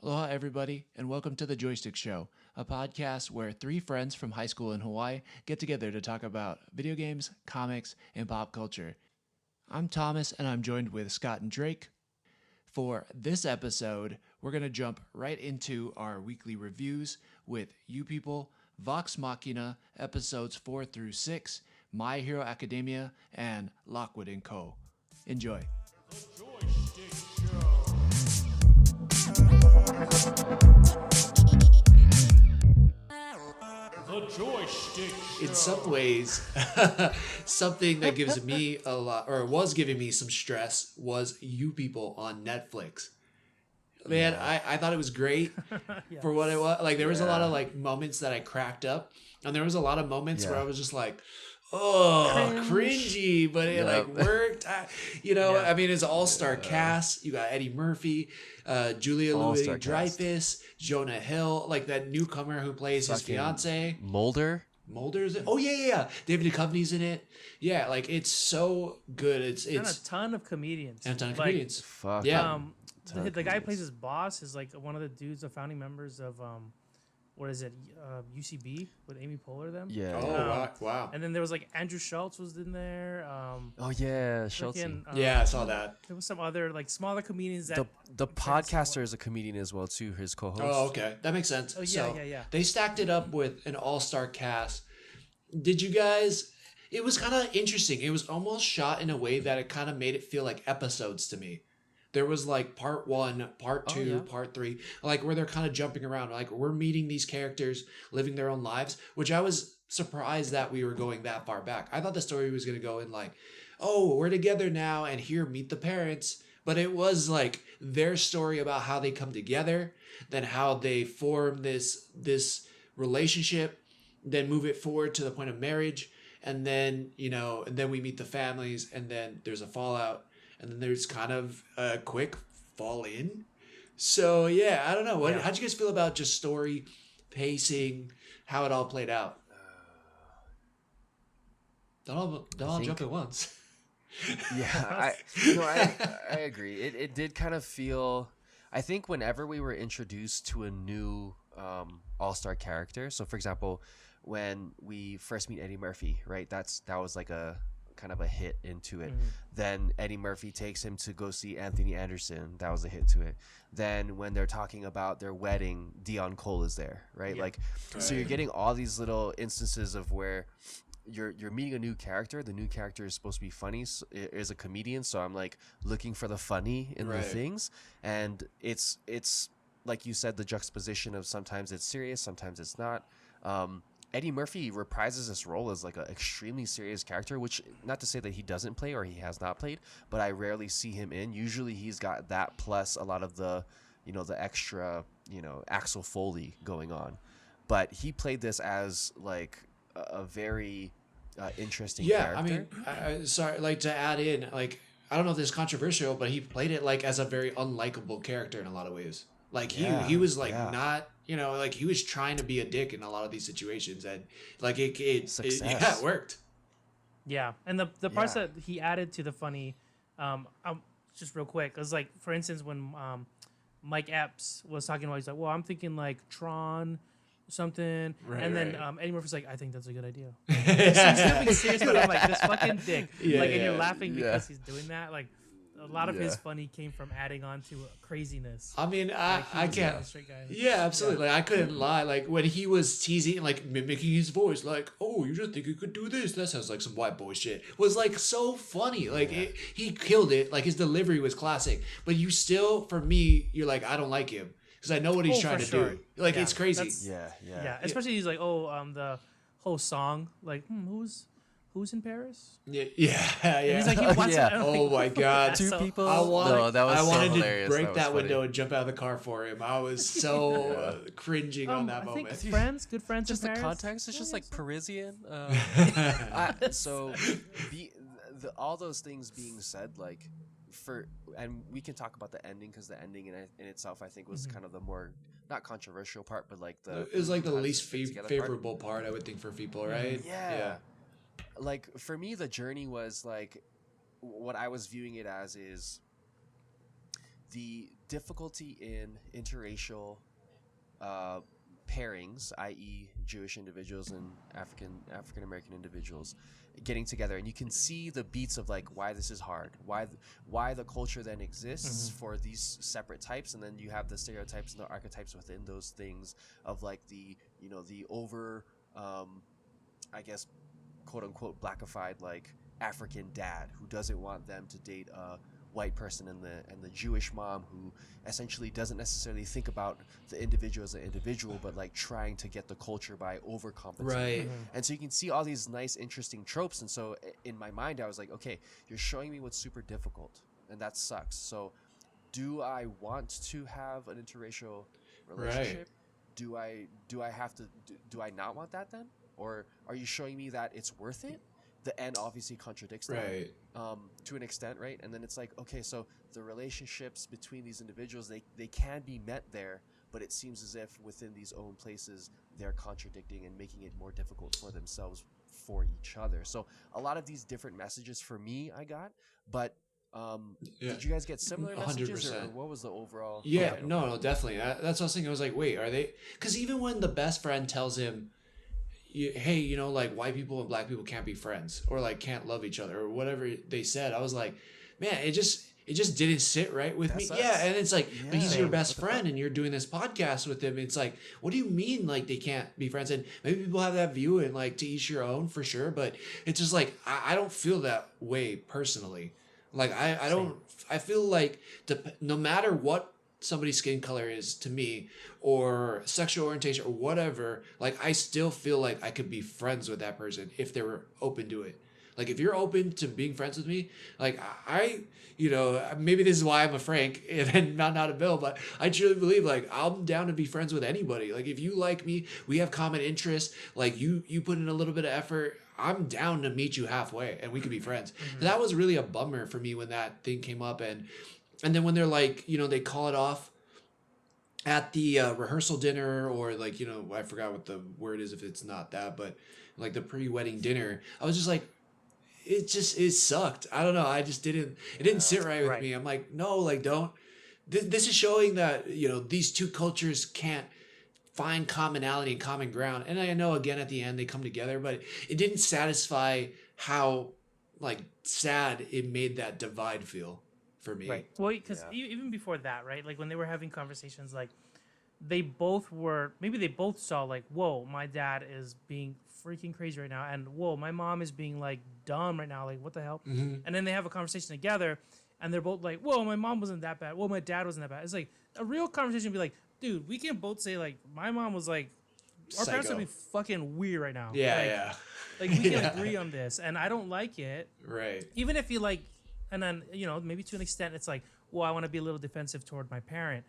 Aloha, everybody, and welcome to the Joystick Show, a podcast where three friends from high school in Hawaii get together to talk about video games, comics, and pop culture. I'm Thomas, and I'm joined with Scott and Drake. For this episode, we're going to jump right into our weekly reviews with You People, Vox Machina, episodes 4 through 6, My Hero Academia, and Lockwood Co. Enjoy. In some ways, something that gives me a lot, or was giving me some stress, was You People on Netflix. Man, yeah. I thought it was great for what it was. Like, there was a lot of like moments that I cracked up, and there was a lot of moments where I was just like, oh, cringy, but it like worked. I mean, it's an all-star cast. You got Eddie Murphy, Julia Louis-Dreyfus, Jonah Hill, like that newcomer who plays his fiance. Mulder's in. Oh yeah. David Duchovny's in it. Yeah, like it's so good. It's and a ton of comedians. Fuck. Yeah. The guy who plays his boss is like one of the dudes, the founding members of what is it? UCB with Amy Poehler them. Yeah. Oh wow. And then there was like Andrew Schultz was in there. Schultz. Yeah, I saw that. There was some other like smaller comedians that the podcaster is a comedian as well too. His co-host. Oh, okay, that makes sense. Oh yeah. They stacked it up with an all-star cast. Did you guys? It was kind of interesting. It was almost shot in a way that it kind of made it feel like episodes to me. There was like part 1, part 2, part 3, like where they're kind of jumping around. Like we're meeting these characters living their own lives, which I was surprised that we were going that far back. I thought the story was going to go in like, oh, we're together now and here meet the parents. But it was like their story about how they come together, then how they form this relationship, then move it forward to the point of marriage. And then, and then we meet the families and then there's a fallout. And then there's kind of a quick fall in. So, yeah, I don't know. How'd you guys feel about just story, pacing, how it all played out? Don't all jump at once. Yeah, I agree. It did kind of feel... I think whenever we were introduced to a new all-star character, so for example, when we first meet Eddie Murphy, right? That was like a... kind of a hit into it. Then Eddie Murphy takes him to go see Anthony Anderson. That was a hit to it. Then when they're talking about their wedding, Dion Cole is there, right? So you're getting all these little instances of where you're meeting a new character. The new character is supposed to be funny, is a comedian. So I'm like looking for the funny in the things, and it's like you said, the juxtaposition of sometimes it's serious, sometimes it's not. Eddie Murphy reprises this role as like an extremely serious character, which not to say that he doesn't play or he has not played, but I rarely see him in. Usually he's got that plus a lot of the, the extra, Axel Foley going on. But he played this as like a very interesting character. I mean, sorry, like to add in, like, I don't know if this is controversial, but he played it like as a very unlikable character in a lot of ways. Like he was like not, like he was trying to be a dick in a lot of these situations, and like it worked. Yeah, and the parts that he added to the funny, just real quick, was like, for instance, when Mike Epps was talking about, he's like, well, I'm thinking like Tron, something, and then Eddie Murphy's like, I think that's a good idea. He's still being serious, but I'm like, this fucking dick, and you're laughing because he's doing that, like. A lot of his funny came from adding on to craziness. I mean, I can't. Yeah, absolutely. Like, I couldn't lie. Like when he was teasing, like mimicking his voice, like, "Oh, you just think you could do this? That sounds like some white boy shit." Was like so funny. Like he killed it. Like his delivery was classic. But you still, for me, you're like, I don't like him because I know what he's trying to do. Like it's crazy. Yeah. Especially he's like, the whole song, like, who's in Paris? Yeah. And he's like, he wants it. Oh my God. Two people. I wanted hilarious. To break that window and jump out of the car for him. I was so cringing on that moment. I think good friends. Just in the Paris? context is just like Parisian. All those things being said, like and we can talk about the ending because the ending in itself, I think, was kind of the more not controversial part, but like it was like the least favorable part, I would think, for people, right? Yeah. Like for me, the journey was like what I was viewing it as is the difficulty in interracial pairings, i.e., Jewish individuals and African American individuals getting together, and you can see the beats of like why this is hard, why the culture then exists for these separate types, and then you have the stereotypes and the archetypes within those things of like the the over I guess quote unquote blackified like African dad who doesn't want them to date a white person, and the Jewish mom who essentially doesn't necessarily think about the individual as an individual, but like trying to get the culture by overcompensating. Right. And so you can see all these nice, interesting tropes. And so in my mind, I was like, okay, you're showing me what's super difficult, and that sucks. So do I want to have an interracial relationship? Right. Do I have to? Do I not want that then? Or are you showing me that it's worth it? The end obviously contradicts that, right? To an extent, right? And then it's like, okay, so the relationships between these individuals, they can be met there, but it seems as if within these own places they're contradicting and making it more difficult for themselves, for each other. So a lot of these different messages for me I got, but did you guys get similar messages, or what was the overall? Yeah, no, definitely. That's what I was thinking. I was like, wait, are they? Because even when the best friend tells him, hey, like white people and black people can't be friends, or like can't love each other, or whatever they said, I was like, man, it just didn't sit right with me. Yeah, and it's like, but he's your best friend and you're doing this podcast with him. It's like, what do you mean like they can't be friends? And maybe people have that view, and like to each your own, for sure, but it's just like I don't feel that way personally. Like I don't. I feel like no matter what somebody's skin color is to me, or sexual orientation or whatever, like I still feel like I could be friends with that person if they were open to it. Like if you're open to being friends with me, like I maybe this is why I'm a Frank and not a Bill, but I truly believe like I'm down to be friends with anybody. Like if you like me, we have common interests, like you put in a little bit of effort, I'm down to meet you halfway and we could be friends. That was really a bummer for me when that thing came up, and then when they're like, they call it off at the rehearsal dinner, or like, I forgot what the word is if it's not that, but like the pre-wedding dinner, I was just like, it sucked. I don't know. It didn't sit right with me. I'm like, no, like don't, this is showing that, these two cultures can't find commonality and common ground. And I know again, at the end they come together, but it didn't satisfy how like sad it made that divide feel for me. Right. Well, because even before that, right? Like when they were having conversations, like they both saw like, whoa, my dad is being freaking crazy right now, and whoa, my mom is being like dumb right now, like what the hell? And then they have a conversation together, and they're both like, whoa, my mom wasn't that bad. Whoa, my dad wasn't that bad. It's like a real conversation would be like, dude, we can both say like my mom was like, our parents would be fucking weird right now. Yeah, like we can agree on this, and I don't like it. Right. Even if you like. And then, maybe to an extent, it's like, well, I want to be a little defensive toward my parent.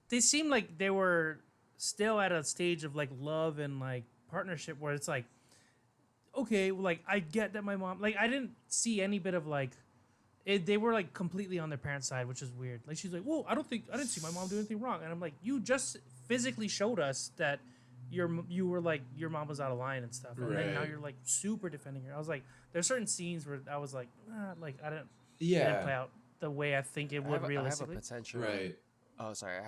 They seem like they were still at a stage of like love and like partnership where it's like, okay, like I get that my mom, like I didn't see any bit of like, they were like completely on their parents' side, which is weird. Like she's like, well, I didn't see my mom do anything wrong. And I'm like, you just physically showed us that you were like, your mom was out of line and stuff, and then now you're like super defending her. I was like, there's certain scenes where I was like, like I didn't play out the way I think it would realistically. I have a potential. Right. Oh, sorry. I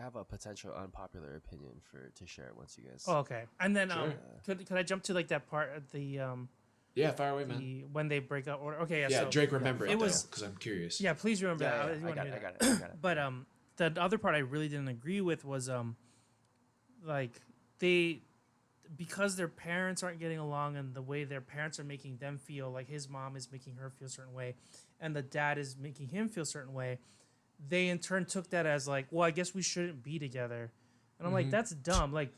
have a potential unpopular opinion to share once you guys. Oh, okay. And then could I jump to like that part at the yeah, fire away, man. When they break up order. Okay, yeah. So, Drake, remember it was because I'm curious. Yeah, please remember that. I got it. But the other part I really didn't agree with was like because their parents aren't getting along, and the way their parents are making them feel, like his mom is making her feel a certain way, and the dad is making him feel a certain way, they in turn took that as like, well, I guess we shouldn't be together. And I'm like, that's dumb. Like,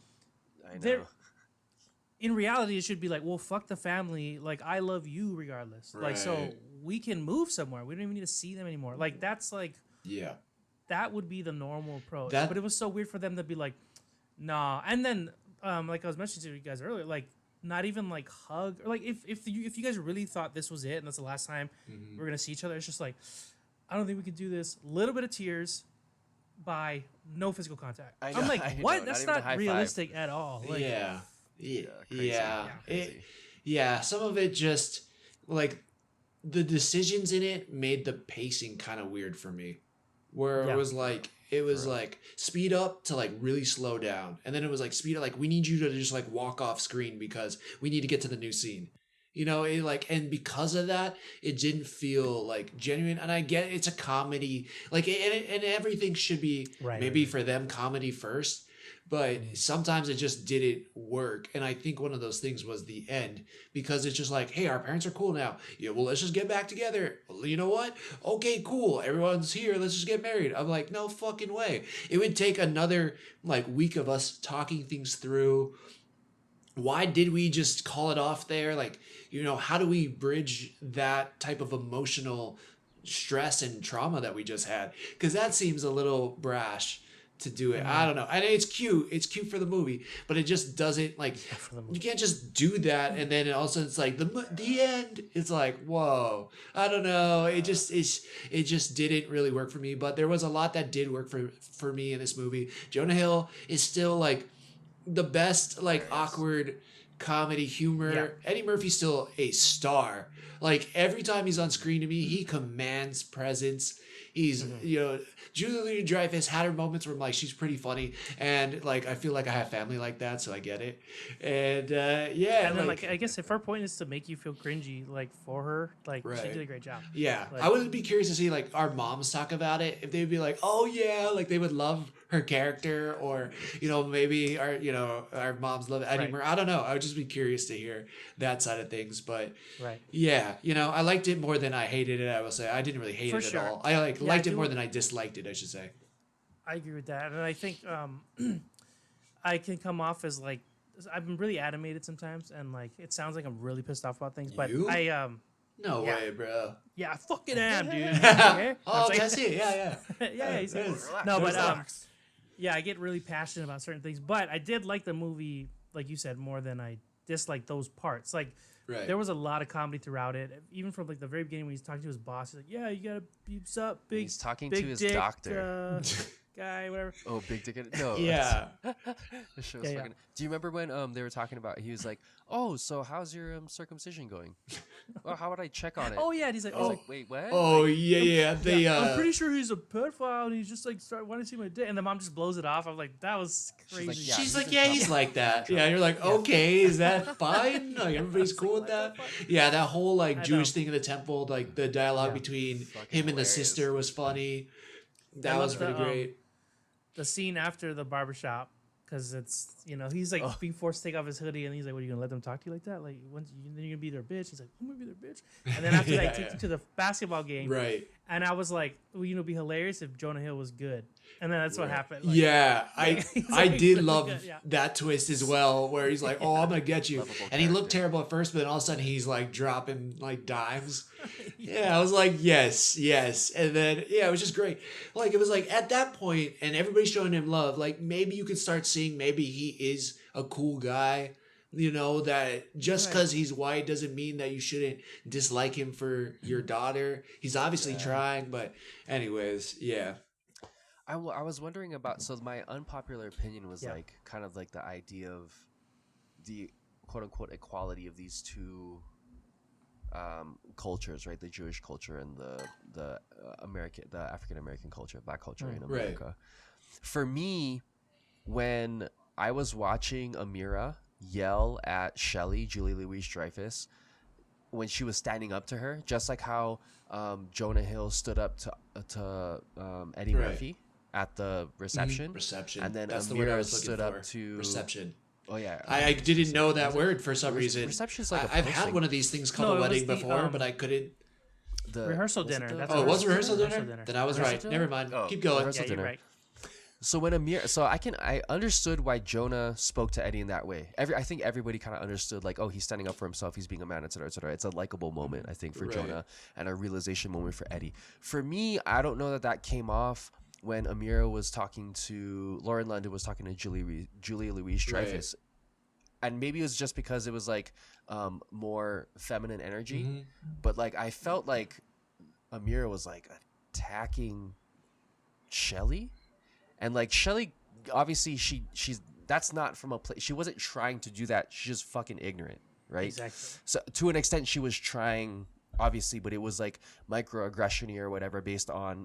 in reality, it should be like, well, fuck the family. Like, I love you regardless. Like, so we can move somewhere. We don't even need to see them anymore. Like, that's like, that would be the normal approach. But it was so weird for them to be like, nah. And then, like I was mentioning to you guys earlier, like not even like hug, or like if you guys really thought this was it and that's the last time we're gonna see each other, it's just like, I don't think we can do this. A little bit of tears by no physical contact. I'm like, what? That's not realistic at all. Like, yeah. Some of it just like the decisions in it made the pacing kind of weird for me. where Yeah. it was like speed up to like really slow down, and then it was like speed up, like we need you to just like walk off screen because we need to get to the new scene. You know, it like, and because of that, it didn't feel like genuine. And I get it's a comedy, like, and everything should be maybe for them comedy first, but sometimes it just didn't work. And I think one of those things was the end, because it's just like, hey, our parents are cool now. Yeah, well, let's just get back together. Well, you know what? Okay, cool. Everyone's here. Let's just get married. I'm like, no fucking way. It would take another like week of us talking things through. Why did we just call it off there? Like, you know, how do we bridge that type of emotional stress and trauma that we just had? Because that seems a little brash to do it. I don't know. And it's cute. It's cute for the movie, but it just doesn't, like, you can't just do that and then all of a sudden it's like the end. It's like, whoa. I don't know. It just didn't really work for me. But there was a lot that did work for me in this movie. Jonah Hill is still like the best, like, awkward comedy humor. Yeah. Eddie Murphy's still a star. Like, every time he's on screen to me, he commands presence. He's, you know, Julia Louis-Dreyfus had her moments where I'm like, she's pretty funny, and like I feel like I have family like that, so I get it. And yeah, and then like I guess if her point is to make you feel cringy, like for her, like she did a great job. Yeah, like, I would be curious to see like our moms talk about it, if they'd be like, oh yeah, like they would love her character, or you know, maybe our moms love Eddie Murphy. I don't know. I would just be curious to hear that side of things. But yeah, you know, I liked it more than I hated it. I will say I didn't really hate it at all. I liked it more than I disliked it, I should say. I agree with that, and I think I can come off as like I've been really animated sometimes, and like it sounds like I'm really pissed off about things, but no way, bro. Yeah, I fucking am, dude. Okay? Oh, can I see it? Yeah. No, but yeah, I get really passionate about certain things, but I did like the movie, like you said, more than I disliked those parts. Like, there was a lot of comedy throughout it, even from like the very beginning when he's talking to his boss. He's like, "Yeah, you gotta beeps up, big." He's talking big to his dick, doctor. Guy, whatever. Oh, big dick. No. Yeah. The show's fucking. Do you remember when they were talking about? He was like, "Oh, so how's your circumcision going? Well, how would I check on it?" Oh yeah, and he's like, I was like, "Wait, what?" Oh like, yeah. I'm pretty sure he's a pedophile, and he's just like wanting to see my dick, and the mom just blows it off. I'm like, that was crazy. She's like, yeah, he's like that. Yeah, you're like, okay, is that fine? Like everybody's cool with that. Yeah, that whole like Jewish thing in the temple, like the dialogue between him and the sister was funny. That was pretty great. The scene after the barbershop, because it's, you know, he's like being forced to take off his hoodie, and he's like, what, are you gonna let them talk to you like that? Like, then you're gonna be their bitch. He's like, I'm gonna be their bitch. And then after that, he takes him to the basketball game. Right. And I was like, well, you know, it'd be hilarious if Jonah Hill was good. And then that's what happened. Like, I did love that twist as well, where he's like, oh, I'm gonna get you. And he looked terrible at first, but then all of a sudden he's like dropping like dimes. Yeah, I was like, yes. And then, it was just great. Like, it was like at that point, and everybody's showing him love, like maybe you could start seeing maybe he is a cool guy. You know, that just because he's white doesn't mean that you shouldn't dislike him for your daughter. He's obviously trying, but anyways, yeah. I was wondering about, so my unpopular opinion was like kind of like the idea of the quote unquote equality of these two cultures, right? The Jewish culture and the African American culture, Black culture in America. Right. For me, when I was watching Amira yell at Shelley, Julie Louis-Dreyfus, when she was standing up to her, just like how Jonah Hill stood up to Eddie Murphy at the reception. Reception. And then that's Amira the word I was stood looking up for. to reception. Oh yeah, I didn't know that word for some reason. Reception's like I've had one of these things called a wedding before, but I couldn't. The rehearsal dinner. It was rehearsal dinner? Then I was right. Never mind. Keep going. Rehearsal dinner. Right. So when I understood why Jonah spoke to Eddie in that way. I think everybody kind of understood, like, oh, he's standing up for himself, he's being a man, etc., etc. It's a likable moment, I think, for Jonah, and a realization moment for Eddie. For me, I don't know that came off when Amira was talking to Lauren London, was talking to Julia Louis-Dreyfus, and maybe it was just because it was like more feminine energy, but like I felt like Amira was like attacking Shelley. And like Shelley, obviously she's that's not from a place. She wasn't trying to do that. She's just fucking ignorant, right? Exactly. So to an extent, she was trying, obviously, but it was like microaggression or whatever, based on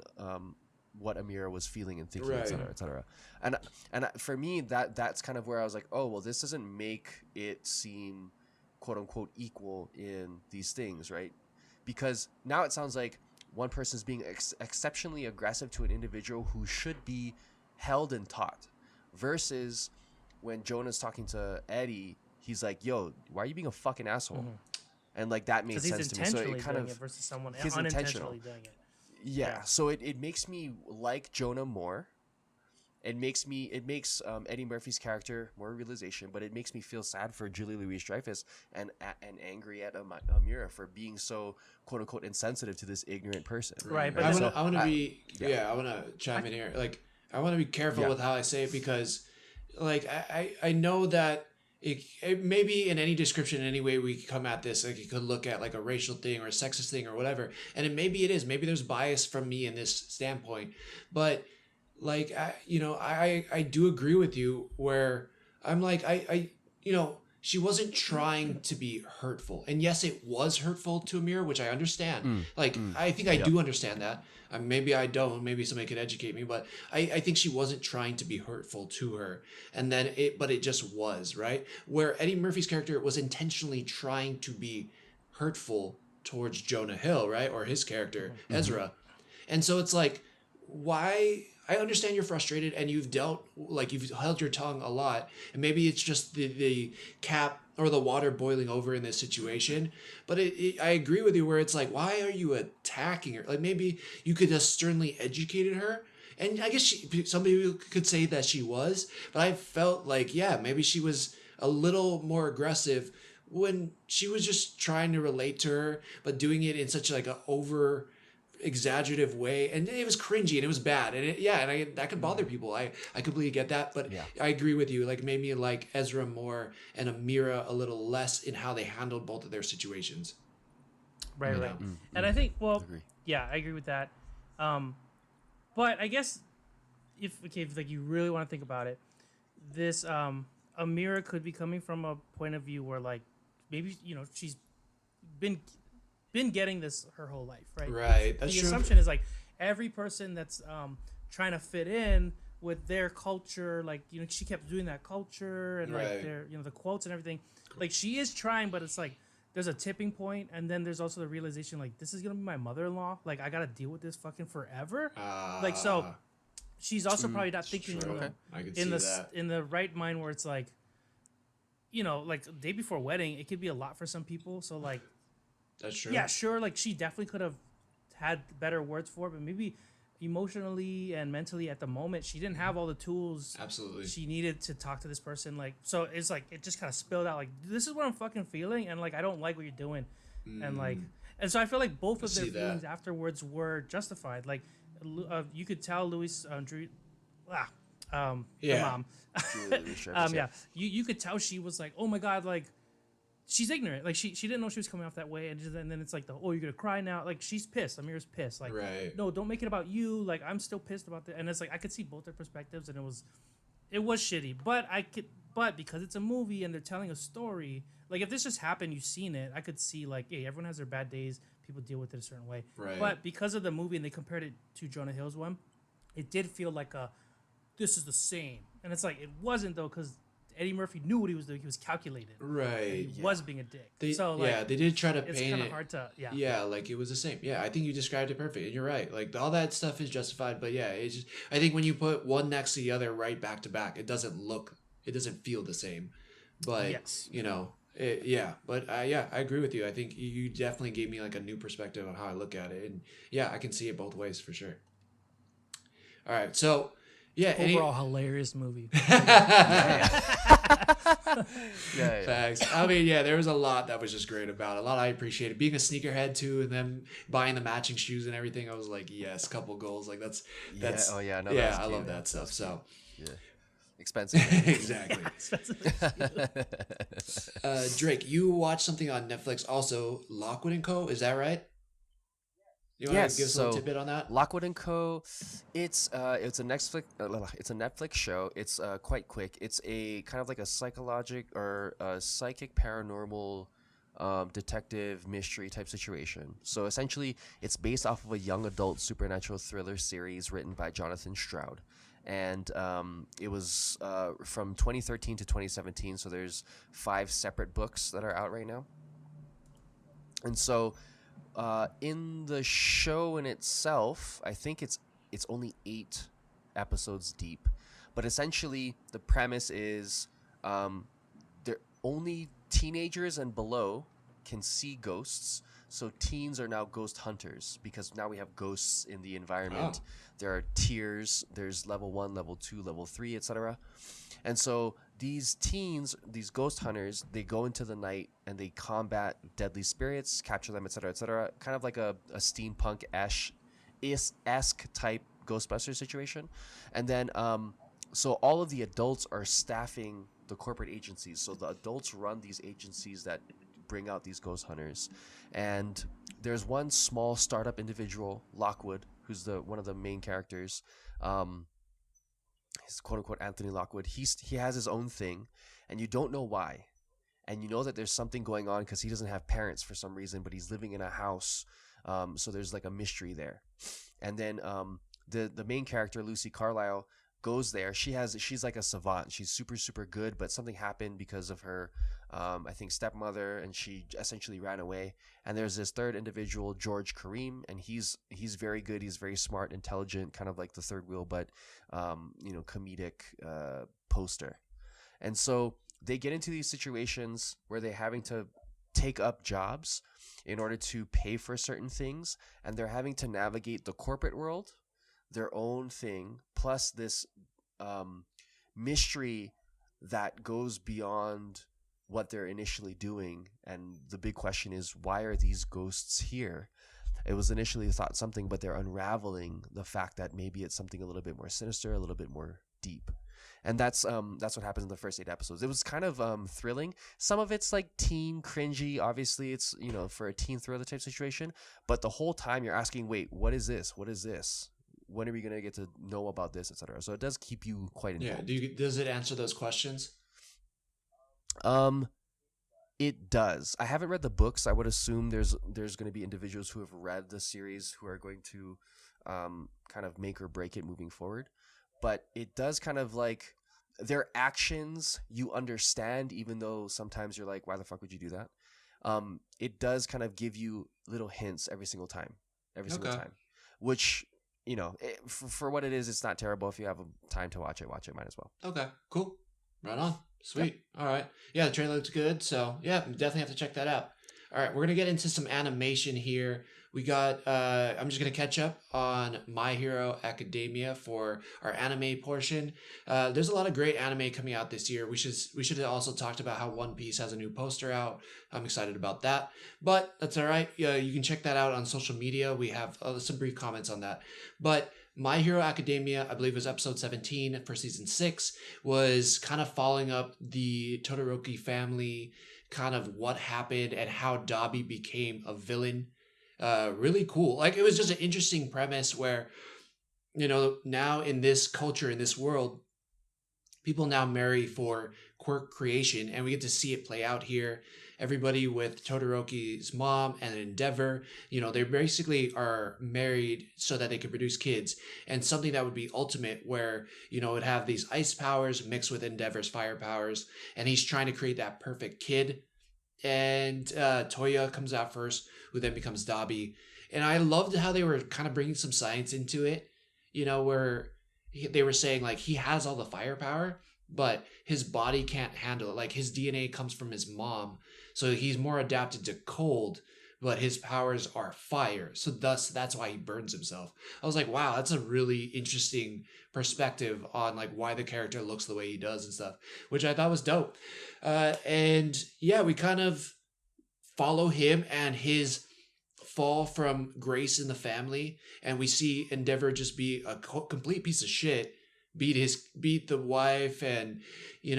what Amira was feeling and thinking, Right. etc., etc. And for me, that's kind of where I was like, oh well, this doesn't make it seem quote unquote equal in these things, right? Because now it sounds like one person's being exceptionally aggressive to an individual who should be held and taught, versus when Jonah's talking to Eddie, he's like, yo, why are you being a fucking asshole? And like that made sense to me. So it kind of versus someone he's unintentionally doing it. yeah. So it makes me like Jonah more. It makes Eddie Murphy's character more realization, but it makes me feel sad for Julie Louis-Dreyfus and angry at Amira for being so quote unquote insensitive to this ignorant person. Right, but I then- want to chime in here. Like, I want to be careful with how I say it because, like, I know that it maybe in any description, in any way we come at this, like you could look at like a racial thing or a sexist thing or whatever, and maybe it is. Maybe there's bias from me in this standpoint, but like I do agree with you where I'm like I she wasn't trying to be hurtful, and yes, it was hurtful to Amir, which I understand. I think I do understand that. Maybe I don't. Maybe somebody could educate me, but I think she wasn't trying to be hurtful to her, and then it just was, right. Where Eddie Murphy's character was intentionally trying to be hurtful towards Jonah Hill, right, or his character Ezra, and so it's like, why? I understand you're frustrated and you've held your tongue a lot, and maybe it's just the cap or the water boiling over in this situation. But I agree with you where it's like, why are you attacking her? Like, maybe you could have sternly educated her. And I guess some people could say that she was, but I felt like, yeah, maybe she was a little more aggressive when she was just trying to relate to her, but doing it in such like a over exaggerative way, and it was cringy and it was bad, and that could bother people. I completely get that, but I agree with you. Like, made me like Ezra more and Amira a little less in how they handled both of their situations. Right. And I think, I agree with that. But I guess if like you really want to think about it, this Amira could be coming from a point of view where like maybe she's been getting this her whole life, right? Right. That's the true. assumption is like every person that's trying to fit in with their culture, like she kept doing that culture and like their the quotes and everything. Like she is trying, but it's like there's a tipping point, and then there's also the realization like this is gonna be my mother-in-law. Like I gotta deal with this fucking forever. Like so, she's also probably not thinking in the right mind where it's like, like the day before wedding, it could be a lot for some people. So like. That's true. Yeah, sure. Like she definitely could have had better words for it, but maybe emotionally and mentally at the moment she didn't have all the tools she needed to talk to this person. Like, so it's like it just kind of spilled out. Like, this is what I'm fucking feeling, and like I don't like what you're doing, and so I feel like both of their feelings afterwards were justified. Like, you could tell Louis the mom, you could tell she was like, oh my god, like. She's ignorant. Like she didn't know she was coming off that way, and then it's like you're gonna cry now. Like she's pissed. Amira's pissed. Like no, don't make it about you. Like I'm still pissed about that. And it's like I could see both their perspectives, and it was shitty. But because it's a movie and they're telling a story, like if this just happened, you've seen it. I could see like, hey, everyone has their bad days. People deal with it a certain way. Right. But because of the movie and they compared it to Jonah Hill's one, it did feel like this is the same. And it's like it wasn't though, because Eddie Murphy knew what he was doing. He was calculated. Right. He was being a dick. They did try to paint it. It's kind of hard to, like it was the same. Yeah, I think you described it perfect. And you're right. Like all that stuff is justified. But yeah, it's just, I think when you put one next to the other right back to back, it doesn't feel the same. But, I agree with you. I think you definitely gave me like a new perspective on how I look at it. And yeah, I can see it both ways for sure. All right. So, yeah. Overall, hilarious movie. Facts. I mean, there was a lot that was just great about it. A lot I appreciated. Being a sneakerhead too, and then buying the matching shoes and everything. I was like, yes, couple goals. Like that's. I love that stuff. So. Yeah. Expensive. Exactly. Drake, you watched something on Netflix also, Lockwood Co. Is that right? You want to give us a little tidbit on that? Lockwood Co. It's a Netflix show. It's quite quick. It's a kind of like a psychic paranormal detective mystery type situation. So essentially, it's based off of a young adult supernatural thriller series written by Jonathan Stroud. And it was from 2013 to 2017. So there's 5 separate books that are out right now. And so in the show in itself, I think it's only 8 episodes deep. But essentially, the premise is they're only teenagers and below can see ghosts. So teens are now ghost hunters because now we have ghosts in the environment. Oh. There are tiers. There's level 1, level 2, level 3, etc. And so these teens, these ghost hunters, they go into the night and they combat deadly spirits, capture them, etc., etc. Kind of like a steampunk-esque type Ghostbuster situation. And then so all of the adults are staffing the corporate agencies. So the adults run these agencies that bring out these ghost hunters. And there's one small startup individual, Lockwood, who's one of the main characters. He's quote unquote Anthony Lockwood. He has his own thing, and you don't know why. And you know that there's something going on because he doesn't have parents for some reason, but he's living in a house. So there's like a mystery there. And then the main character, Lucy Carlisle, goes there. She's like a savant. She's super, super good, but something happened because of her, I think, stepmother, and she essentially ran away. And there's this third individual, George Kareem, and he's very good. He's very smart, intelligent, kind of like the third wheel, but comedic poster. And so they get into these situations where they're having to take up jobs in order to pay for certain things, and they're having to navigate the corporate world, their own thing, plus this mystery that goes beyond what they're initially doing. And the big question is, why are these ghosts here? It was initially thought something, but they're unraveling the fact that maybe it's something a little bit more sinister, a little bit more deep. And that's what happens in the first 8 episodes. It was kind of thrilling. Some of it's like teen cringy. Obviously, it's for a teen thriller type situation. But the whole time you're asking, wait, what is this? What is this? When are we gonna get to know about this, etc.? So it does keep you quite involved. Yeah. Does it answer those questions? It does. I haven't read the books. I would assume there's going to be individuals who have read the series who are going to kind of make or break it moving forward. But it does kind of like their actions you understand, even though sometimes you're like, why the fuck would you do that? It does kind of give you little hints every single time, which, for what it is, it's not terrible. If you have time to watch it, might as well. Okay, cool. Right on. Sweet. Yep. All right. Yeah, the trailer looks good. So, yeah, definitely have to check that out. All right, we're going to get into some animation here. We got, I'm just going to catch up on My Hero Academia for our anime portion. There's a lot of great anime coming out this year. We should have also talked about how One Piece has a new poster out. I'm excited about that. But that's all right. You can check that out on social media. We have some brief comments on that. But My Hero Academia, I believe, was episode 17 for season 6, was kind of following up the Todoroki family, kind of what happened and how Dobby became a villain. Really cool. Like, it was just an interesting premise where, now in this culture, in this world, people now marry for quirk creation, and we get to see it play out here. Everybody with Todoroki's mom and Endeavor, they basically are married so that they can produce kids. And something that would be ultimate where, would have these ice powers mixed with Endeavor's fire powers. And he's trying to create that perfect kid. And Toya comes out first, who then becomes Dobby. And I loved how they were kind of bringing some science into it, where they were saying, like, he has all the firepower, but his body can't handle it. Like, his DNA comes from his mom, so he's more adapted to cold, but his powers are fire. So thus, that's why he burns himself. I was like, wow, that's a really interesting perspective on, like, why the character looks the way he does and stuff, which I thought was dope. And yeah, we kind of follow him and his fall from grace in the family, and we see Endeavor just be a complete piece of shit, beat the wife, and you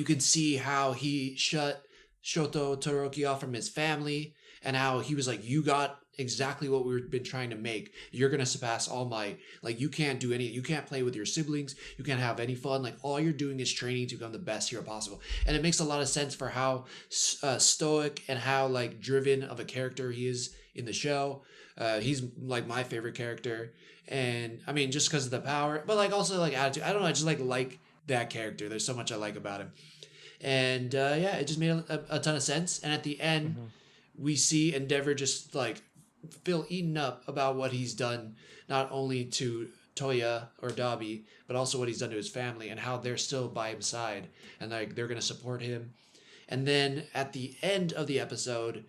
can see how he shut Shoto Todoroki off from his family, and how he was like, you got exactly what we've been trying to make. You're going to surpass all might. Like, you can't do any, you can't play with your siblings. You can't have any fun. Like, all you're doing is training to become the best hero possible. And it makes a lot of sense for how stoic and how, like, driven of a character he is in the show. He's, like, my favorite character. And, I mean, just because of the power, but, like, also, like, attitude. I don't know, I just, like that character. There's so much I like about him. And, yeah, it just made a ton of sense. And at the end, we see Endeavor just, like, feel eaten up about what he's done, not only to Toya or Dabi, but also what he's done to his family and how they're still by his side and like they're going to support him. And then at the end of the episode,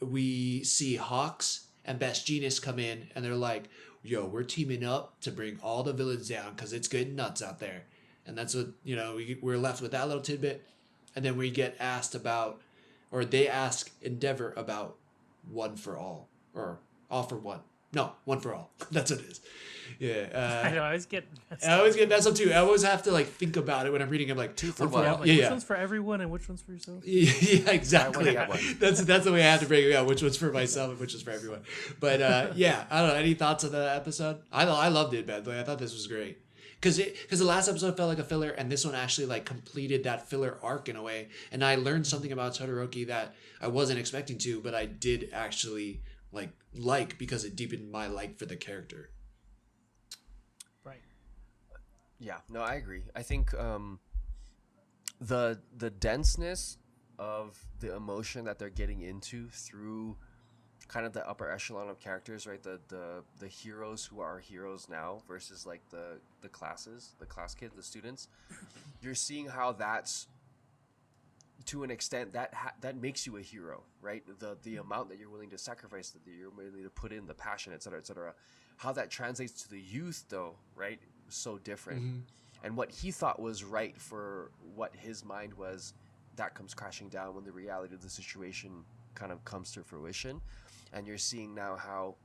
we see Hawks and Best Genius come in and they're like, yo, we're teaming up to bring all the villains down because it's getting nuts out there. And that's what, you know, we're left with that little tidbit. And then we get asked about, or they ask Endeavor about One for All. Or All for One. No, One for All. That's what it is. Yeah. I know. I always get messed up too. I always have to like think about it when I'm reading. I'm like, Two for one. one. Like, which one's for everyone and which one's for yourself? Yeah, exactly. I one. That's the way I have to break it. Yeah, which one's for myself and which is for everyone. But yeah, I don't know. Any thoughts on the episode? I loved it, man. Like, I thought this was great. Because the last episode felt like a filler, and this one actually like completed that filler arc in a way. And I learned something about Todoroki that I wasn't expecting to, but I did actually like because it deepened my like for the character. Right. Yeah, no, I agree. I think the denseness of the emotion that they're getting into through kind of the upper echelon of characters, right? The heroes who are heroes now versus like the classes, the class kids, the students. You're seeing how that's to an extent that makes you a hero, right? The amount that you're willing to sacrifice, that you're willing to put in, the passion, etc., etc. How that translates to the youth, though, right? So different. Mm-hmm. And what he thought was right for what his mind was, that comes crashing down when the reality of the situation kind of comes to fruition. And you're seeing now how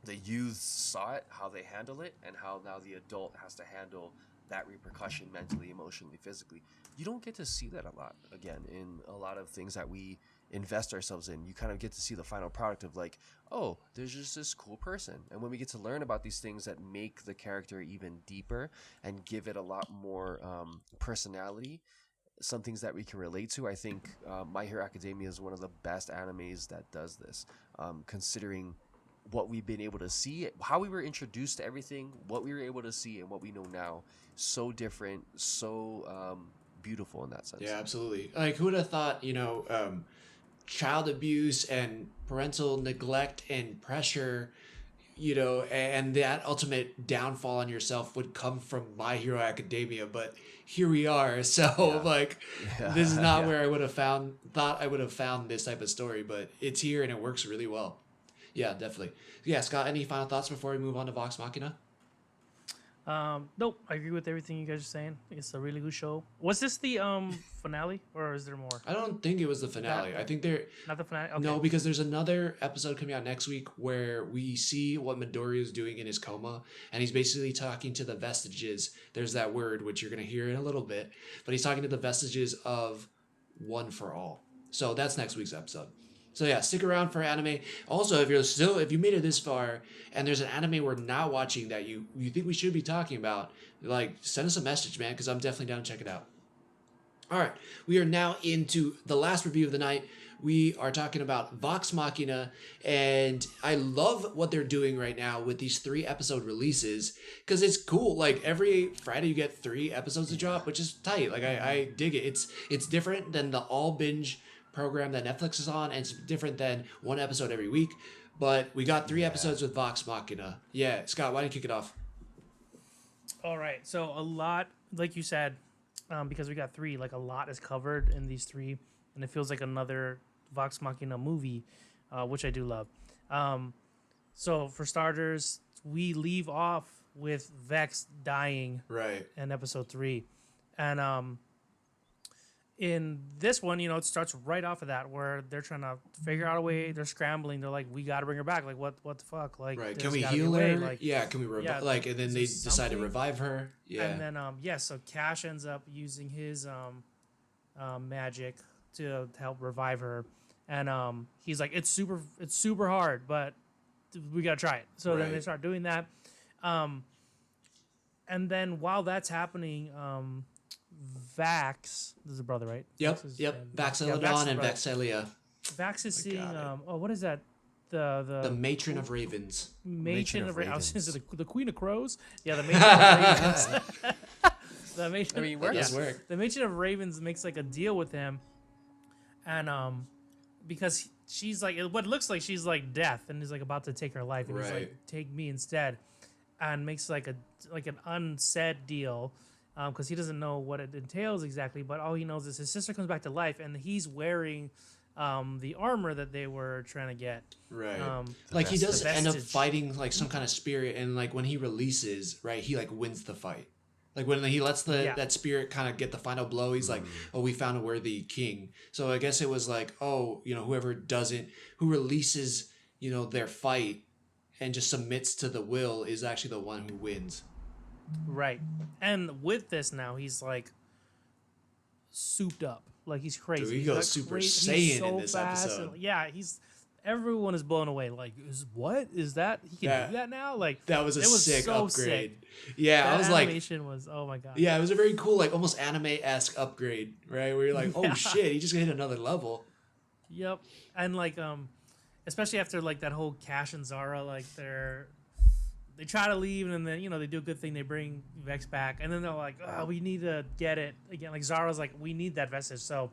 the youths saw it, how they handle it, and how now the adult has to handle that repercussion mentally, emotionally, physically. You don't get to see that a lot, again, in a lot of things that we invest ourselves in. You kind of get to see the final product of like, oh, there's just this cool person. And when we get to learn about these things that make the character even deeper and give it a lot more personality, some things that we can relate to, I think My Hero Academia is one of the best animes that does this, considering what we've been able to see, how we were introduced to everything, what we were able to see, and what we know now. So different, so beautiful in that sense. Yeah, absolutely. Like, who would have thought, child abuse and parental neglect and pressure, and that ultimate downfall on yourself would come from My Hero Academia, but here we are. So this is not where I would have thought I would have found this type of story, but it's here and it works really well. Yeah, definitely. Yeah, Scott, any final thoughts before we move on to Vox Machina? Nope, I agree with everything you guys are saying. It's a really good show. Was this the finale, or is there more? I don't think it was the finale. I think not the finale. Okay. No, because there's another episode coming out next week where we see what Midoriya is doing in his coma, and he's basically talking to the vestiges. There's that word which you're gonna hear in a little bit, but he's talking to the vestiges of One for All. So that's next week's episode. So yeah, stick around for anime. Also, if you made it this far and there's an anime we're not watching that you think we should be talking about, send us a message, man, because I'm definitely down to check it out. All right, we are now into the last review of the night. We are talking about Vox Machina, and I love what they're doing right now with these 3-episode releases because it's cool. Like every Friday you get 3 episodes to drop, which is tight. Like I dig it. It's different than the all binge program that Netflix is on, and it's different than 1 episode every week, but we got 3 episodes with Vox Machina. Yeah, Scott, why don't you kick it off? All right, so a lot, like you said, because we got 3, like a lot is covered in these 3, and it feels like another Vox Machina movie, which I do love. So for starters, we leave off with Vex dying right in episode 3, and in this one, it starts right off of that where they're trying to figure out a way. They're scrambling. They're like, we got to bring her back. Like, what the fuck? Like, right. Can we heal her? Like, yeah. Can we revive? And then they decide to revive her. Yeah. And then, so Cash ends up using his magic to help revive her. and he's like, it's super hard, but we gotta try it. So then they start doing that, and then while that's happening, Vax, this is a brother, right? Yep. Vaxilodon and Vexelia. Vax is seeing what is that? The Matron of Ravens. Matron of Ravens. I was going to say the Queen of Crows. Yeah, the Matron of Ravens. The Matron. I mean, where does work? The Matron of Ravens makes like a deal with him, and because she's like what looks like she's like death and is like about to take her life, and he's like, take me instead, and makes like an unsaid deal. Because he doesn't know what it entails exactly, but all he knows is his sister comes back to life, and he's wearing the armor that they were trying to get. Right. Like he does end up fighting like some kind of spirit, and like when he releases, right, he like wins the fight. Like when he lets that spirit kind of get the final blow, he's like, "Oh, we found a worthy king." So I guess it was like, "Oh, whoever who releases, their fight and just submits to the will is actually the one who wins." Right. And with this now, he's like souped up. Like he's crazy. Dude, he goes Super Saiyan in this episode. And, everyone is blown away. Like, is that? He can do that now? Like that was a sick upgrade. Sick. Yeah, that I was animation was, oh my god. Yeah, it was a very cool, like almost anime-esque upgrade, right? Where you're like, oh shit, he just hit another level. Yep. And like especially after like that whole Cash and Zara, like they try to leave, and then they do a good thing. They bring Vex back, and then they're like, "Oh, we need to get it again." Like Zara's like, "We need that vestige, so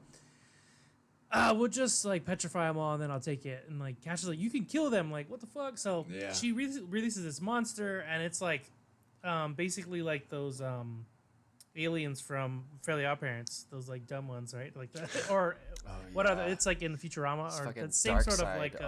we'll just like petrify them all, and then I'll take it." And like Cash is like, "You can kill them." Like, what the fuck? So she releases this monster, and it's like basically like those aliens from Fairly Odd Parents, those like dumb ones, right? Like that, or what are they? It's like in Futurama, it's or the same sort of like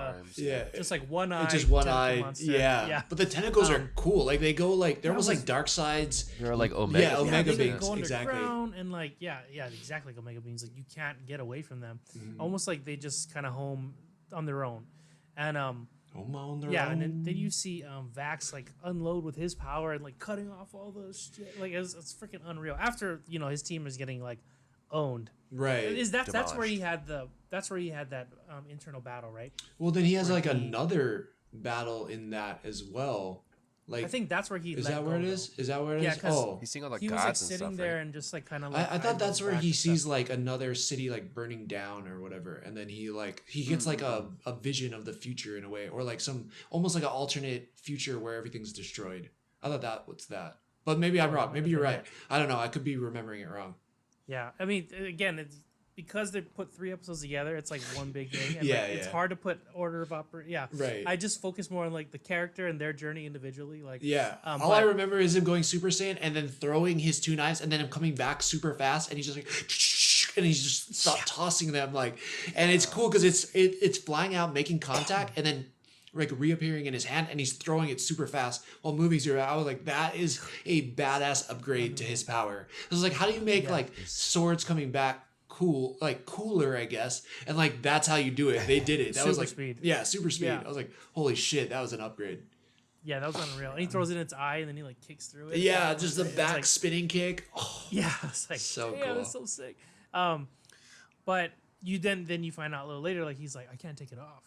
just like one eye, just one eye, monster. yeah. But the tentacles are cool. Like they go like they're almost like dark sides. They're like omega, omega beings, go exactly. And like exactly like omega beings. Like you can't get away from them. Almost like they just kind of home on their own, and and then you see Vax like unload with his power and like cutting off all those shit. Like it's freaking unreal. After his team is getting like owned. Right. That's where he had that internal battle, right? Well, then he has like another battle in that as well. Like I think that's where he. Is that where it is? Is that where it is? Yeah, oh, he's seeing all the he gods was like and sitting stuff, there right? and just like kind of like. I thought that's where he sees like another city like burning down or whatever, and then he gets like a vision of the future in a way, or like some almost like an alternate future where everything's destroyed. I thought that was that, but maybe I'm wrong. Maybe you're right. I don't know. I could be remembering it wrong. Yeah, I mean, again, it's because they put 3 episodes together. It's like one big thing. And it's hard to put order of operation. Yeah, right. I just focus more on like the character and their journey individually. Like all I remember is him going Super Saiyan and then throwing his 2 knives and then him coming back super fast and he's just like and he's just tossing them like, and it's cool because it's flying out making contact and then like reappearing in his hand and he's throwing it super fast while moving through. I was like, that is a badass upgrade to his power. I was like, how do you make like swords coming back cooler, I guess, and like that's how you do it. They did it. That was like speed. Yeah, super speed. I was like, holy shit, that was an upgrade. Yeah, that was unreal. And he throws it in its eye and then he like kicks through it. Yeah, just the back spinning kick. Oh, yeah, it's like so cool. Yeah, that's so sick. But you then you find out a little later, like he's like, I can't take it off.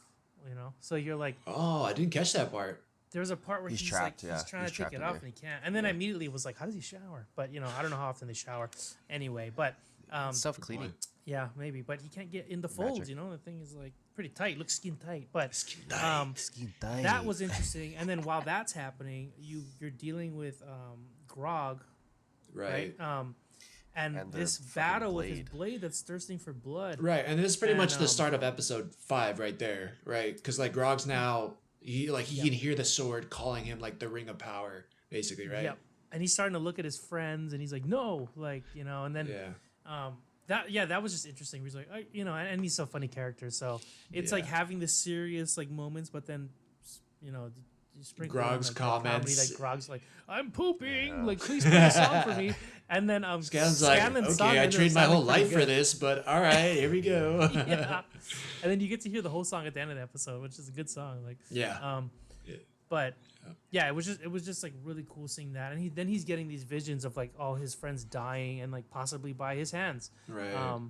So you're like, oh, I didn't catch that part. There's a part where he's trapped. Like, he's trying to take it off and he can't. And then I immediately was like, how does he shower? But I don't know how often they shower. Anyway, but self cleaning. Yeah, maybe, but he can't get in the folds. The thing is like pretty tight, looks skin tight. But skin tight. That was interesting. And then while that's happening, you're dealing with Grog, right? And this battle with his blade that's thirsting for blood. Right, and this is pretty much the start of episode 5 right there, right? Because like Grog's now he can hear the sword calling him like the Ring of Power, basically, right? Yep. And he's starting to look at his friends, and he's like, no, like and then that was just interesting. He's like, and he's a funny character, so it's like having the serious like moments, but then Grog's comments, comedy, like Grog's like, I'm pooping, like please play a song for me. And then Scanlan's like, okay, I trained my whole life for this, but all right, here we go. And then you get to hear the whole song at the end of the episode, which is a good song. Like but it was just like really cool seeing that, and he's getting these visions of like all his friends dying and like possibly by his hands, right?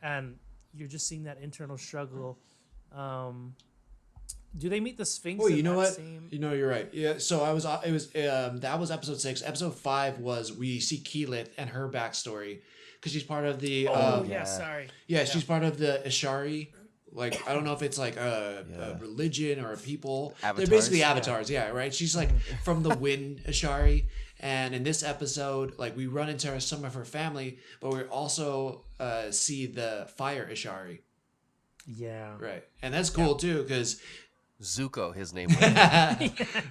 And you're just seeing that internal struggle Do they meet the Sphinx? Oh, in you know that what? Same... You know, you're right. Yeah. So I was. It was. That was episode 6. Episode 5 was we see Keyleth and her backstory because she's part of the. Oh yeah. sorry. Yeah, she's part of the Ishari. Like, I don't know if it's like a Yeah. religion or a people. Avatars? They're basically avatars. Yeah, right. She's like from the Wind Ishari, and in this episode, like we run into some of her family, but we also see the Fire Ishari. Yeah. Right, and that's cool too because. Zuko, his name was.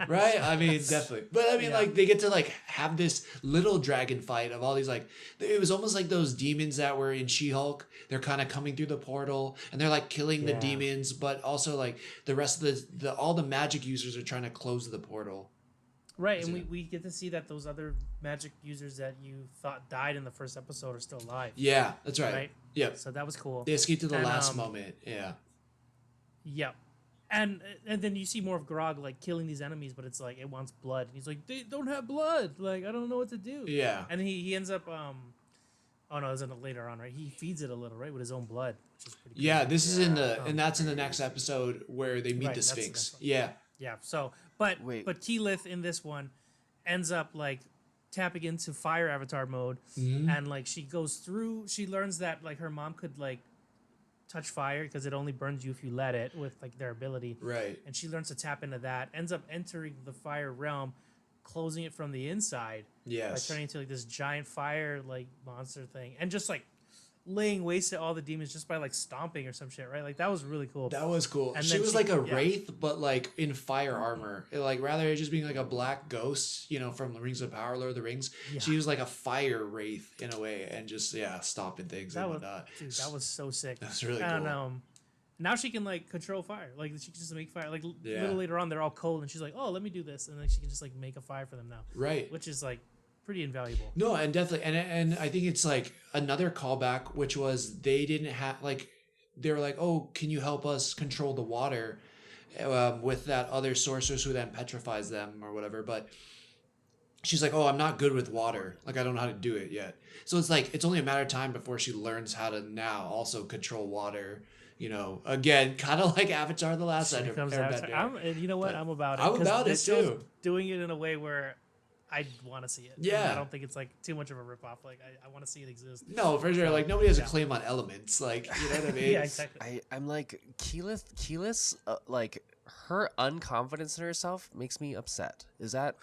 Right? I mean, definitely. But I mean, Yeah. like, they get to, like, have this little dragon fight of all these, like, it was almost like those demons that were in She-Hulk. They're kind of coming through the portal, and they're, like, killing the Yeah. demons, but also, like, the rest of all the magic users are trying to close the portal. Right, and we get to see that those other magic users that you thought died in the first episode are still alive. Yeah, that's right. Right? Yep. So that was cool. They escaped to the And, last moment. Yeah. Yep. And then you see more of Grog like killing these enemies, but it's like it wants blood. And he's like, they don't have blood. Like I don't know what to do. Yeah. And he ends up oh no, isn't it later on, right? He feeds it a little, right, with his own blood, which is pretty cool. Yeah, this is in the and that's in the next episode where they meet Right, the that's the Sphinx. next one. Yeah. Yeah. So but Wait. Keyleth in this one ends up like tapping into fire avatar mode Mm-hmm. and like she learns that like her mom could like touch fire because it only burns you if you let it with like their ability. Right. And she learns to tap into that, ends up entering the fire realm, closing it from the inside Yes. by turning into like this giant fire like monster thing, and just like laying waste to all the demons just by like stomping or some shit, right? Like that was really cool. That was cool. And She then was she- like a yeah. wraith, but like in fire armor. Like rather than just being like a black ghost, you know, from the Rings of Power, Lord of the Rings. Yeah. She was like a fire wraith in a way, and just stopping things that and was whatnot. dude, that was so sick. That's really And cool. now she can like control fire. Like she can just make fire. Like a Yeah. little later on, they're all cold, and she's like, "Oh, let me do this," and then she can just like make a fire for them now, Right. which is like pretty invaluable. No, and definitely, and I think it's like another callback, which was they didn't have like they were like, oh, can you help us control the water with that other sorceress who then petrifies them or whatever, but. She's like, oh, I'm not good with water. Like, I don't know how to do it yet. So it's like, it's only a matter of time before she learns how to now also control water. You know, again, kind of like Avatar: The Last Here comes Airbender. Avatar. And you know what? But I'm about it. I'm 'cause about it, this show's too. doing it in a way where I want to see it. Yeah. And I don't think it's like too much of a ripoff. Like I want to see it exist. No, for sure. Like, nobody has a Yeah. claim on elements. Like, you know what I mean? Yeah, exactly. I'm like Keyleth, like her unconfidence in herself makes me upset. Is that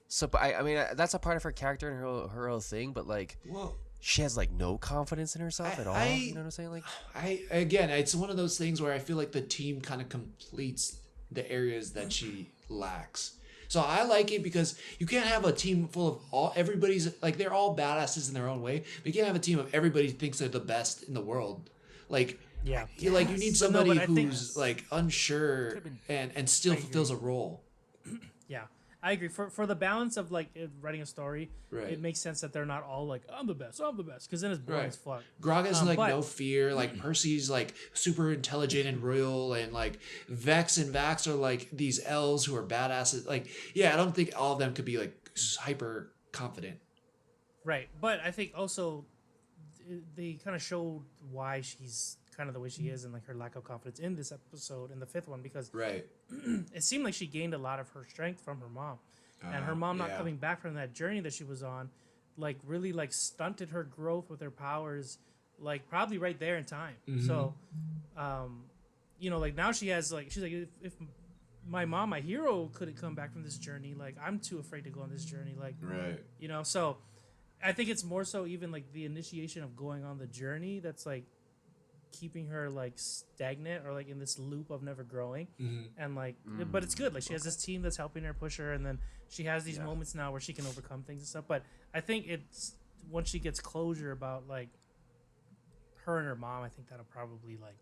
so? But I mean, that's a part of her character and her whole thing. But like, Well, she has like no confidence in herself at all. You know what I'm saying? Like, again, it's one of those things where I feel like the team kind of completes the areas that she lacks. So I like it because you can't have a team full of everybody's like they're all badasses in their own way. But you can't have a team of everybody who thinks they're the best in the world. Like Yeah. you need But no, somebody but I think- who's like unsure and still fulfills a role. Yeah, I agree. For the balance of like writing a story, Right. it makes sense that they're not all like I'm the best, because then it's boring Right. as fuck. Grog has like but- no fear. Like Percy's like super intelligent and royal, and like Vex and Vax are like these elves who are badasses. Like, yeah, I don't think all of them could be like hyper confident. Right, but I think also they kind of showed why she's kind of the way she is and like her lack of confidence in this episode, in the 5th one, because Right. it seemed like she gained a lot of her strength from her mom, and her mom not yeah. coming back from that journey that she was on, like really like stunted her growth with her powers, like probably right there in time. So, you know, like now she has like she's like if my mom, my hero, couldn't come back from this journey, like I'm too afraid to go on this journey, like Right. you know. So I think it's more so even like the initiation of going on the journey that's like keeping her like stagnant or like in this loop of never growing. And like but it's good, like she has this team that's helping her, push her, and then she has these moments now where she can overcome things and stuff. But I think it's once she gets closure about like her and her mom, I think that'll probably like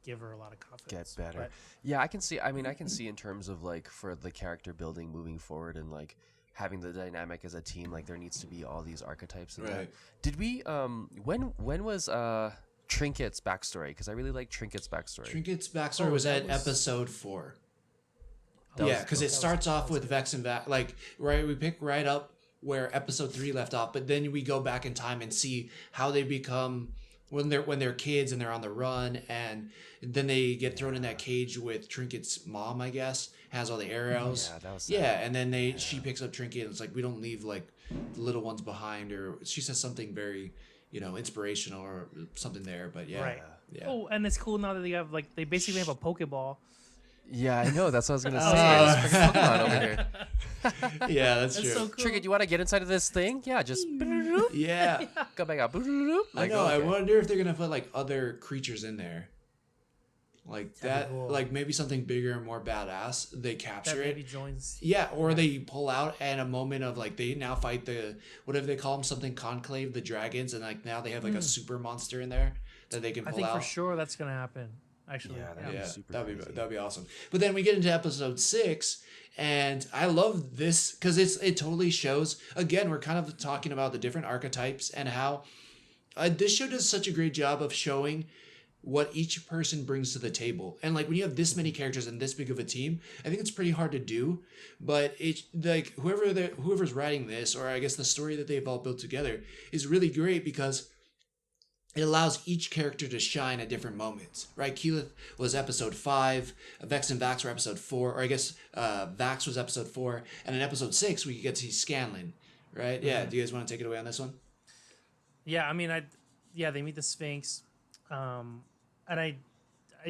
give her a lot of confidence. get better. But Yeah, I can see. I mean, I can see in terms of like for the character building moving forward and like having the dynamic as a team, like there needs to be all these archetypes. And that. Right. Did we? When was Trinket's backstory? Because I really like Trinket's backstory. Trinket's backstory Oh, was that at was- episode 4. That Yeah, was- because that it starts off with Vex and Vax. Like, right, we pick right up where episode 3 left off, but then we go back in time and see how they become when they're kids and they're on the run, and then they get thrown in that cage with Trinket's mom, I guess, has all the arrows. Yeah, that was Yeah, sad. and then she picks up Trinket and it's like, we don't leave like the little ones behind, or she says something very, inspirational or something there. But yeah, Right. yeah. Oh, and it's cool now that they have like they basically have a Pokeball. Yeah, I know. That's what I was gonna say. There's freaking Pokemon over here. Yeah, that's true. It's so cool. Trinket, you want to get inside of this thing? Yeah, just Yeah, go back out. I Like, know. I okay. wonder if they're gonna put like other creatures in there, like That'd that, be cool. like maybe something bigger and more badass. They That capture maybe it. joins. Yeah, or they pull out and a moment of like they now fight the whatever they call them, something conclave, the dragons, and like now they have like a super monster in there that they can I pull think out. for sure that's gonna happen. Actually, Yeah, that'd be Yeah, super that'd be crazy. that'd be awesome. But then we get into episode 6, and I love this because it totally shows. Again, we're kind of talking about the different archetypes and how this show does such a great job of showing what each person brings to the table. And like when you have this many characters and this big of a team, I think it's pretty hard to do. But it's like whoever's writing this, or I guess the story that they've all built together, is really great because it allows each character to shine at different moments, right? Keyleth was episode 5, Vex and Vax were episode 4, or I guess Vax was episode 4, and in episode 6 we get to see Scanlan, right? Yeah, do you guys want to take it away on this one? Yeah, I mean, they meet the Sphinx, and I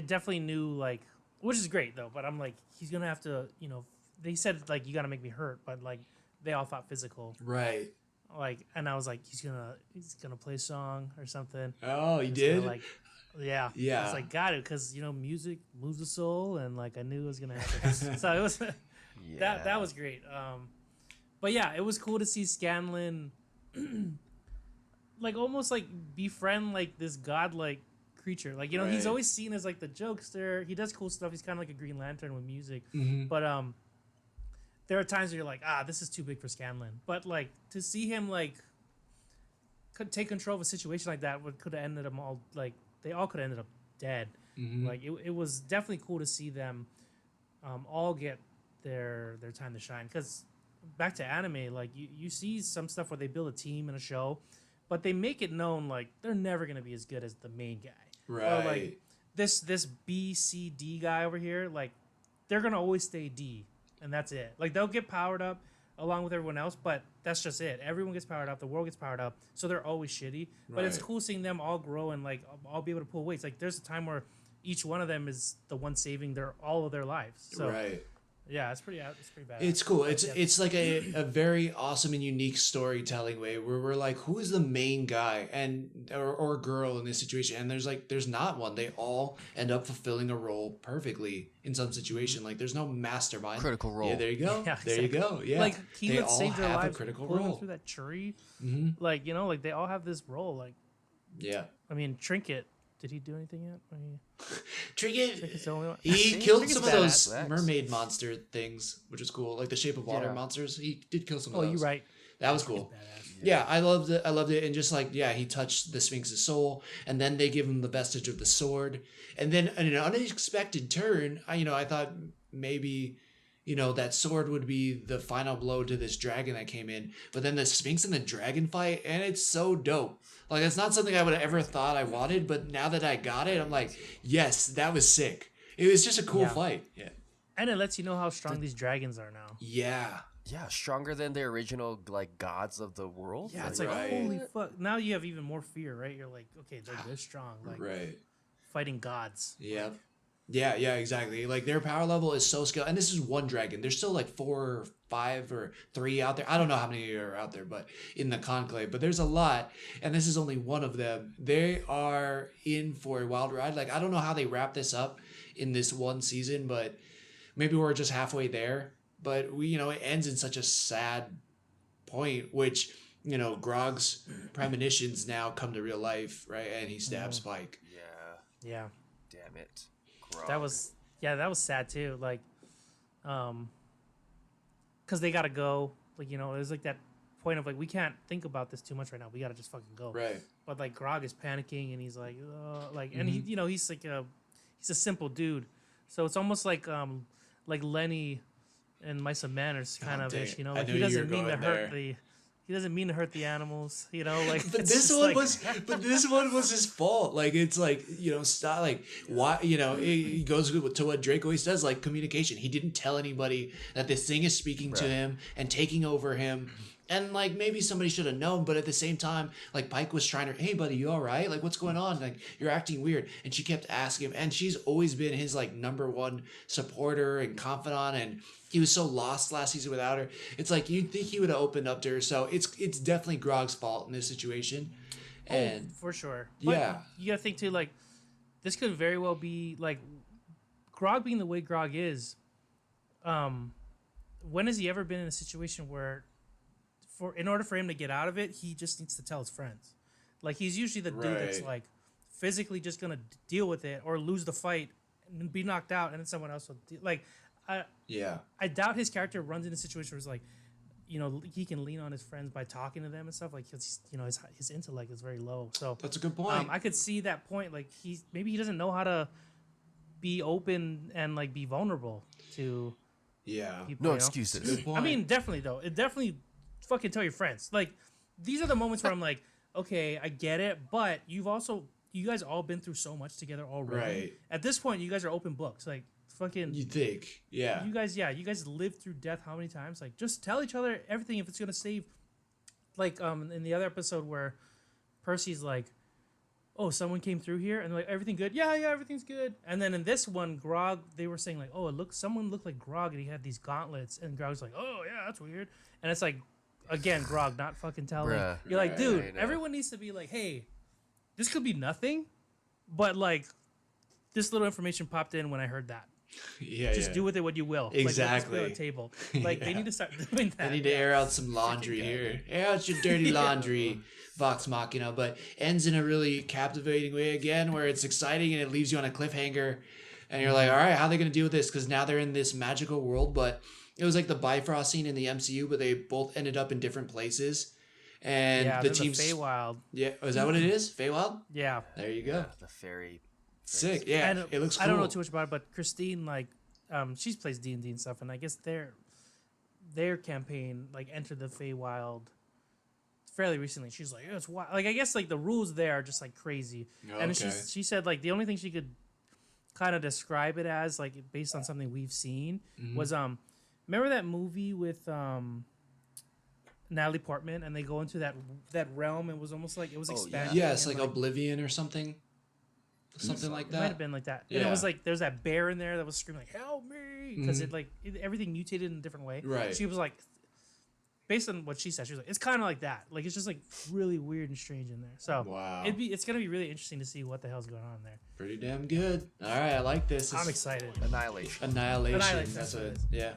definitely knew like, which is great though. But I'm like, he's gonna have to, they said like you gotta make me hurt, but like they all thought physical, Right. like, and I was like, he's gonna play a song or something. Oh, you It's did? gonna, like, yeah, Yeah. It's like got it because music moves the soul, and like I knew it was gonna happen. So it was that was great. But yeah, it was cool to see Scanlan, like almost like befriend like this godlike creature. Like he's Right. always seen as like the jokester. He does cool stuff. He's kind of like a Green Lantern with music. Mhm. But there are times where you're like, this is too big for Scanlan. But like to see him like could take control of a situation like that could have ended them all like they all could have ended up dead. Mhm. Like it was definitely cool to see them all get their time to shine. Because back to anime, like you see some stuff where they build a team in a show, but they make it known like they're never gonna be as good as the main guy. Right. Or like this B, C, D guy over here, like they're gonna always stay D, and that's it. Like they'll get powered up along with everyone else, but that's just it. Everyone gets powered up, the world gets powered up, so they're always shitty. But it's Right. cool seeing them all grow and like all be able to pull weights. Like there's a time where each one of them is the one saving all of their lives. So Right. yeah, it's pretty bad. It's cool. But, yeah. It's like a very awesome and unique storytelling way where we're like, who is the main guy and or girl in this situation? And there's not one. They all end up fulfilling a role perfectly in some situation. Like there's no mastermind. Critical role. Yeah, there you go. Yeah, There you go. Yeah. Like They Keyleth all saved their have a lives critical pulling them role. through that tree. Hmm. Like like they all have this role. Like Yeah. I mean, Trinket. Did he do anything yet? Trinket, Trinket's the only one. he killed Trinket's some of badass. those mermaid monster things, which was cool. Like the Shape of Water Yeah. monsters. He did kill some Oh, of those. you're right. That was cool. Badass. Yeah, I loved it. I loved it. And just like, yeah, he touched the Sphinx's soul, and then they give him the vestige of the sword. And then in an unexpected turn, I thought maybe, that sword would be the final blow to this dragon that came in. But then the Sphinx and the dragon fight, and it's so dope. Like, it's not something I would have ever thought I wanted, but now that I got it, I'm like, yes, that was sick. It was just a cool Yeah. fight. Yeah. And it lets you know how strong these dragons are now. Yeah. Yeah, stronger than the original like gods of the world. Yeah, it's like Right. holy fuck. Now you have even more fear, right? You're like, okay, they're this strong, like Right. fighting gods. Yeah. Yeah, exactly. Like their power level is so skilled. And this is one dragon. There's still like 4 or 5 or 3 out there. I don't know how many are out there, but in the conclave. But there's a lot. And this is only one of them. They are in for a wild ride. Like I don't know how they wrap this up in this one season, but maybe we're just halfway there. But it ends in such a sad point, which, Grog's premonitions now come to real life, right? And he stabs Spike. Yeah. Yeah. Damn it. That was sad too. Like, because they gotta go. Like there's like that point of like we can't think about this too much right now. We gotta just fucking go. Right. But like Grog is panicking and he's like, and he he's like he's a simple dude, so it's almost like Lenny and Mice and Manners kind of dang. ish. I Like knew he you were doesn't mean to going hurt there. He doesn't mean to hurt the animals, you know. Like, But this one was his fault. Like, it's like, stop. Like, why? He goes to what Drake always does, like communication. He didn't tell anybody that this thing is speaking to him and taking over him. And like maybe somebody should have known, but at the same time, like Pike was trying to, hey buddy, you all right? Like what's going on? Like you're acting weird. And she kept asking him, and she's always been his like number one supporter and confidant. And he was so lost last season without her. It's like you'd think he would have opened up to her. So it's definitely Grog's fault in this situation. And for sure. Yeah. But you gotta think too, like this could very well be like Grog being the way Grog is. When has he ever been in a situation where in order for him to get out of it, he just needs to tell his friends. Like he's usually the dude that's like physically just gonna deal with it or lose the fight and be knocked out, and then someone else will I doubt his character runs into a situation where it's like, he can lean on his friends by talking to them and stuff. Like his intellect is very low. So that's a good point. I could see that point. Like maybe he doesn't know how to be open and like be vulnerable to people, no excuses. I mean, definitely though. It definitely. Fucking tell your friends. Like, these are the moments where I'm like, okay, I get it, but you guys all been through so much together already. Right. At this point, you guys are open books. Like, fucking. You think, yeah. You guys lived through death how many times? Like, just tell each other everything if it's gonna save. Like, in the other episode where Percy's like, oh, someone came through here, and like, everything good? Yeah, everything's good. And then in this one, Grog, they were saying like, oh, someone looked like Grog, and he had these gauntlets, and Grog's like, oh yeah, that's weird. And it's like. Again, Grog, not fucking telling. You're like, dude, everyone needs to be like, hey, this could be nothing, but like, this little information popped in when I heard that. Just do with it what you will. Exactly. Like, on the table. Like, they need to start doing that. They need to air out some laundry here. Air out your dirty laundry, Vox Machina. But ends in a really captivating way again, where it's exciting and it leaves you on a cliffhanger. And you're like, all right, how are they going to deal with this? Because now they're in this magical world, but... It was like the Bifrost scene in the MCU, but they both ended up in different places. And the team's... Feywild. Yeah. Is that what it is? Feywild? Yeah. There you go. The fairy. Sick. Yeah. And it looks cool. I don't know too much about it, but Christine, like, she plays D&D and stuff, and I guess their campaign, like, entered the Feywild fairly recently. She's like, it's wild. Like, I guess, like, the rules there are just, like, crazy. Oh, and she said, like, the only thing she could kind of describe it as, like, based on something we've seen, was, remember that movie with Natalie Portman, and they go into that realm, and it was almost like it was expanded. Yes, like Oblivion or something. Something like that. It might have been like that. Yeah. And it was like there's that bear in there that was screaming like, help me, because everything mutated in a different way. Right. She was like, based on what she said, she was like, it's kind of like that. Like, it's just like really weird and strange in there. So wow, it's gonna be really interesting to see what the hell's going on there. Pretty damn good. All right, I like this. I'm excited. Annihilation. That's what. Yeah.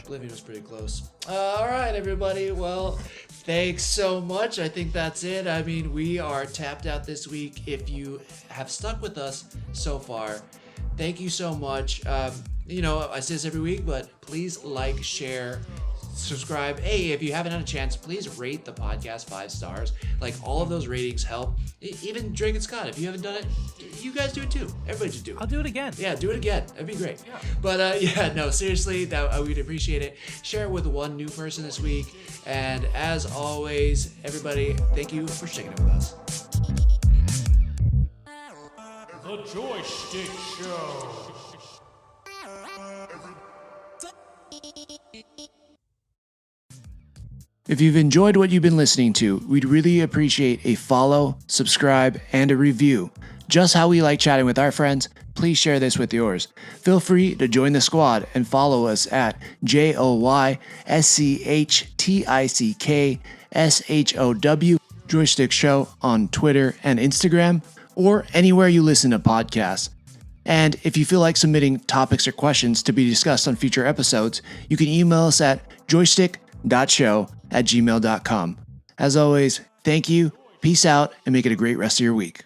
Oblivion was pretty close. All right, everybody. Well, thanks so much. I think that's it. I mean, we are tapped out this week. If you have stuck with us so far, thank you so much. I say this every week, but please like, share, subscribe. Hey, if you haven't had a chance, please rate the podcast 5 stars. Like, all of those ratings help. Even Drake and Scott, if you haven't done it, you guys do it too. Everybody should do it. I'll do it again. Yeah, do it again. That'd be great. Yeah. But no, seriously, we'd appreciate it. Share it with one new person this week. And as always, everybody, thank you for sticking it with us. The Joystick Show. If you've enjoyed what you've been listening to, we'd really appreciate a follow, subscribe, and a review. Just how we like chatting with our friends, please share this with yours. Feel free to join the squad and follow us at JoyStickShow Joystick Show on Twitter and Instagram, or anywhere you listen to podcasts. And if you feel like submitting topics or questions to be discussed on future episodes, you can email us at joystick.show@gmail.com. As always, thank you, peace out, and make it a great rest of your week.